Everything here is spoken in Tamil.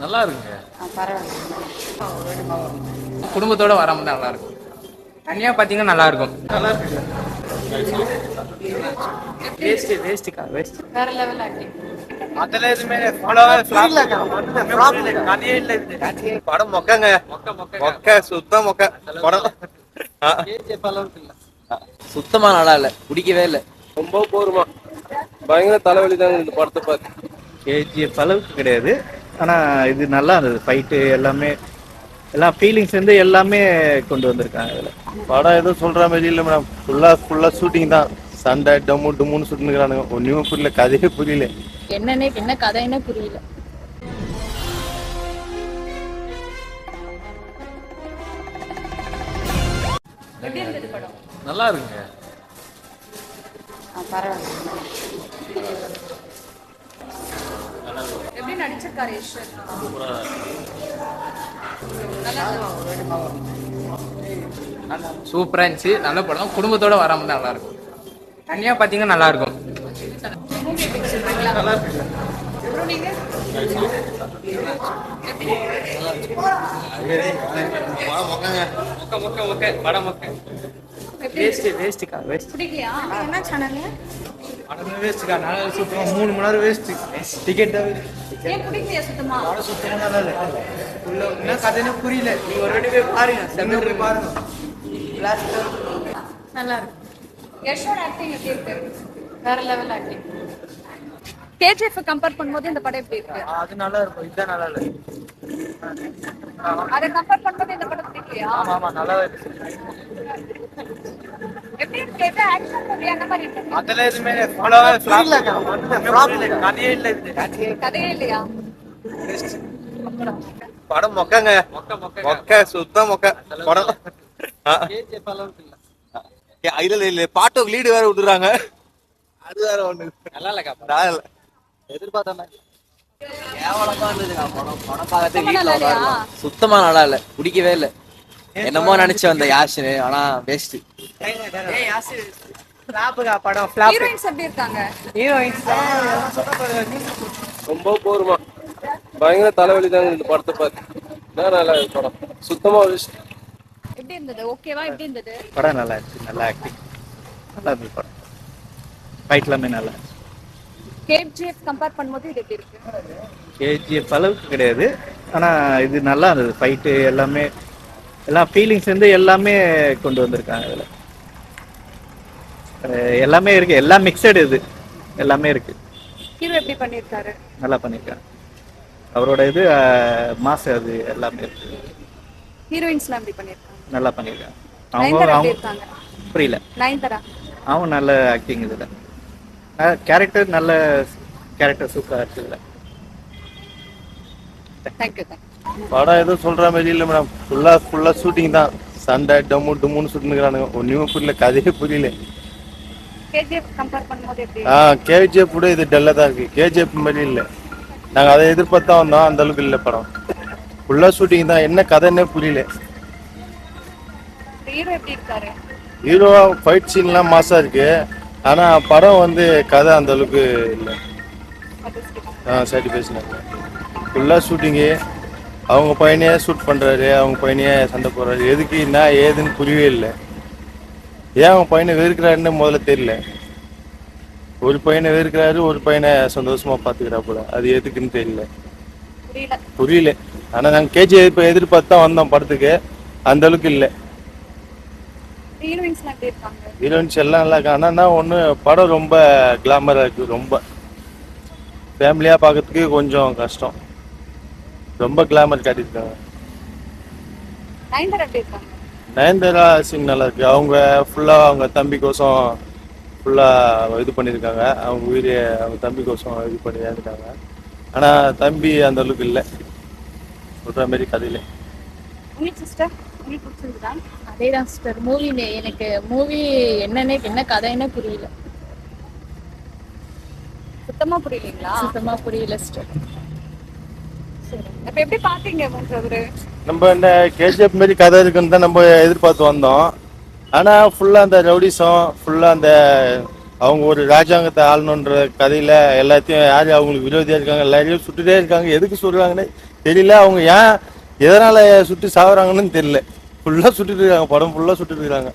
நல்லா இருக்குங்க. பரவாயில்ல. குடும்பத்தோட வராமல் நல்லா இருக்கும். தனியாக பார்த்தீங்கன்னா நல்லா இருக்கும். நல்லா இருக்கு. வேஸ்ட்டுக்கா வேஸ்ட். வேற லெவல் ஆக்டிங். அதெல்லாம் எதுவுமே கதையே இல்லை. படம் மொக்கங்க. மொக்க சுத்தம் மொக்க படம். சுத்தமாக நல்லா இல்லை, பிடிக்கவே இல்லை. ரொம்ப போருமா, பயங்கர தலைவலி தாங்க இந்த படத்தை பார்த்து. கேஜிஎஃப் அளவுக்கு கிடையாது, ஆனால் இது நல்லா இருந்தது. ஃபைட்டு எல்லாமே, எல்லா ஃபீலிங்ஸ் வந்து எல்லாமே கொண்டு வந்திருக்காங்க இதில். படம் எதுவும் சொல்ற மாதிரி இல்லை மேடம். ஃபுல்லா ஷூட்டிங் தான். சண்டை டம்முன்னு சுட்டுனுக்குறானுங்க. ஒன்றுமே புரியல, கதையே புரியல. என்ன கதைன்னு புரியல. எப்படி இருந்தது படம்? நல்லா இருக்குங்க. பரவாயில்ல. எப்படி நடிச்சிருக்காரு ஈஸ்வர்? சூப்பராக இருந்துச்சு, நல்ல படம். குடும்பத்தோட வராமல் நல்லா இருக்கும். தனியாக பார்த்தீங்கன்னா நல்லா இருக்கும். நல்லா இருக்கு. நீங்க படம் மொக்க. வேஸ்ட்டுக்கா வேஸ்ட். பிடிக்கலையா? என்ன சேனல்? படமே வேஸ்ட்டுக்கா. நல்லா சுத்தம் 3 மணி நேரம் வேஸ்ட்டு. டிக்கெட் தான் ஏன் பிடிக்கலையா சுத்தமா? சுத்தமாக நல்லா இல்லை. என்ன கதைன்னு புரியல. நீங்க ஒரு ரெண்டு பேர் பாருங்க, சென்டர் போய் பாருங்க. நல்லா இருக்கு. யஷோட ஆக்டிங் எப்படி இருக்கு? வேற லெவல் ஆக்டிங். கேஜிஎஃப் கம்பேர் பண்ணும்போது இந்த படம் எப்படி இருக்கு? அது நல்லா இருக்கும், இதுதான் நல்லா இல்லை. அதை கம்பேர் பண்ணும்போது இந்த படம் பிடிக்கலையா? ஆமா நல்லா இருக்கு. எப்படி இருக்கு? எது ஆக்ஷன் மூவி அந்த மாதிரி இருக்கு? அதெல்லாம் எதுவுமே கதையே இல்லை. கதையே இல்லையா? படம் மொக்கங்க. மொக்க சுத்தம் மொக்க படம். இல்ல பாட்டுக்கு லீடு வேற விட்டுறாங்க. அது வேற ஒண்ணு நல்லா இல்லைக்கா. எதிர்பார்த்தா சுத்தமா நல்லா இல்ல, பிடிக்கவே இல்லை. என்னமோ நினைச்சு வந்த யாஷினு, ஆனா வேஸ்ட். படம் ஹீரோயின்ஸ் எப்படி இருக்காங்க? ரொம்ப போருமா, பயங்கர தலைவலி தாங்க இந்த படத்தை பார்த்து. நல்லா படம் சுத்தமா வேஸ்ட். எப்படி இருந்தது? ஓகேவா? எப்படி இருந்தது படம்? நல்லா இருந்துச்சு, நல்லா ஆக்டிங், நல்லா இருந்தது படம். ஃபைட் எல்லாமே நல்லா இருந்துச்சு. கேஜிஎஃப் கம்பேர் பண்ணும்போது இது எப்படி இருக்கு? கேஜிஎஃப் அளவுக்கு கிடையாது, ஆனால் இது நல்லா இருந்தது. ஃபைட்டு எல்லாமே, எல்லா ஃபீலிங்ஸ் வந்து எல்லாமே கொண்டு வந்திருக்காங்க இதில். எல்லாமே இருக்கு, எல்லாம் மிக்சடு, இது எல்லாமே இருக்கு. ஹீரோ எப்படி பண்ணியிருக்காரு? நல்லா பண்ணியிருக்காங்க. அவரோட இது மாசு, அது எல்லாமே இருக்கு. ஹீரோயின்ஸ்லாம் எப்படி பண்ணியிருக்காங்க? நல்லா பண்ணியிருக்காங்க. நயன்தாரா எப்படி அவங்க இருக்காங்க? புரியல. நயன்தாரா அவன் நல்ல ஆக்டிங் இதில். கேரக்டர் நல்ல கேரக்டர், சூப்பராக இருக்கு இதில். தேங்க்யூ. படம் எதுவும் சொல்ற மாதிரி இல்லை மேடம். ஃபுல்லா ஷூட்டிங் தான். சண்டை டம்முன்னு சுட்டுனுக்குறானுங்க. ஒன்றுமே புரியல, கதையே புரியல. கேஜிஎஃப் கம்பேர் பண்ணும்போது எப்படி? கேஜிஎஃப் கூட இது டல்லா தான் இருக்கு. கேஜிஎஃப் மாதிரி இல்லை. நாங்கள் அதை எதிர்பார்த்தா வந்தோம், அந்த அளவுக்கு இல்லை படம். ஃபுல்லா ஷூட்டிங் தான், என்ன கதைன்னே புரியல. ஹீரோ எப்படி இருக்காரு? ஹீரோ ஃபைட் சீன்லாம் மாசா இருக்கு, ஆனா படம் வந்து கதை அந்த அளவுக்கு இல்லை. சாட்டிஸ்ஃபேக்ஷன். ஃபுல்லா ஷூட்டிங்கு, அவங்க பையனையே ஷூட் பண்றாரு, அவங்க பையனையே சண்டை போடுறாரு. எதுக்கு என்ன ஏதுன்னு புரியவே இல்லை. ஏன் அவங்க பையனை வெறுக்கிறாருன்னு முதல்ல தெரியல. ஒரு பையனை வெறுக்கிறாரு, ஒரு பையனை சந்தோஷமா பாத்துக்கிறா போல. அது எதுக்குன்னு தெரியல, புரியல. ஆனா நாங்க கேஜிஎஃப் எதிர்பார்த்து தான் வந்தோம் படத்துக்கு, அந்த அளவுக்கு இல்லை. ஹீரோயின்ஸ் எல்லாம் நல்லா இருக்கு. ஆனா ஒண்ணு, படம் ரொம்ப கிளாமரா இருக்கு. ரொம்ப ஃபேமிலியா பாக்கிறதுக்கு கொஞ்சம் கஷ்டம். ரொம்ப கிளாமர் காட்டியிருக்காங்க. நயன்தாரா சீன் நல்லா இருக்கு. அவங்க ஃபுல்லா அவங்க தம்பிக்கோசம் ஃபுல்லா இது பண்ணியிருக்காங்க. அவங்க உயிரை அவங்க தம்பிக்கோசம் இது பண்ணி இறந்துட்டாங்க. ஆனா தம்பி அந்த அளவுக்கு இல்லை, சொல்ற மாதிரி கதையில. அதேதான் சிஸ்டர். எனக்கு மூவி என்ன கதைன்னு புரியல. சுத்தமா புரியலீங்களா? சுத்தமா புரியல சிஸ்டர். அப்ப எப்படி பாத்தீங்க? நம்ம இந்த கேஜிஎஃப் மாதிரி கதை இருக்குன்னு தான் நம்ம எதிர்பார்த்து வந்தோம். ஆனா ஃபுல்லா அந்த ரவுடிசம், ஃபுல்லா அந்த அவங்க ஒரு ராஜாங்கத்தை ஆளணுன்ற கதையில எல்லாத்தையும் யாரு அவங்களுக்கு விரோதியா இருக்காங்க எல்லாரையும் சுட்டுட்டே இருக்காங்க. எதுக்கு சொல்றாங்கன்னு தெரியல. அவங்க ஏன் எதனால சுட்டு சாகுறாங்கன்னு தெரியல. ஃபுல்லா சுட்டுட்டு இருக்காங்க, படம் ஃபுல்லா சுட்டுட்டு இருக்காங்க.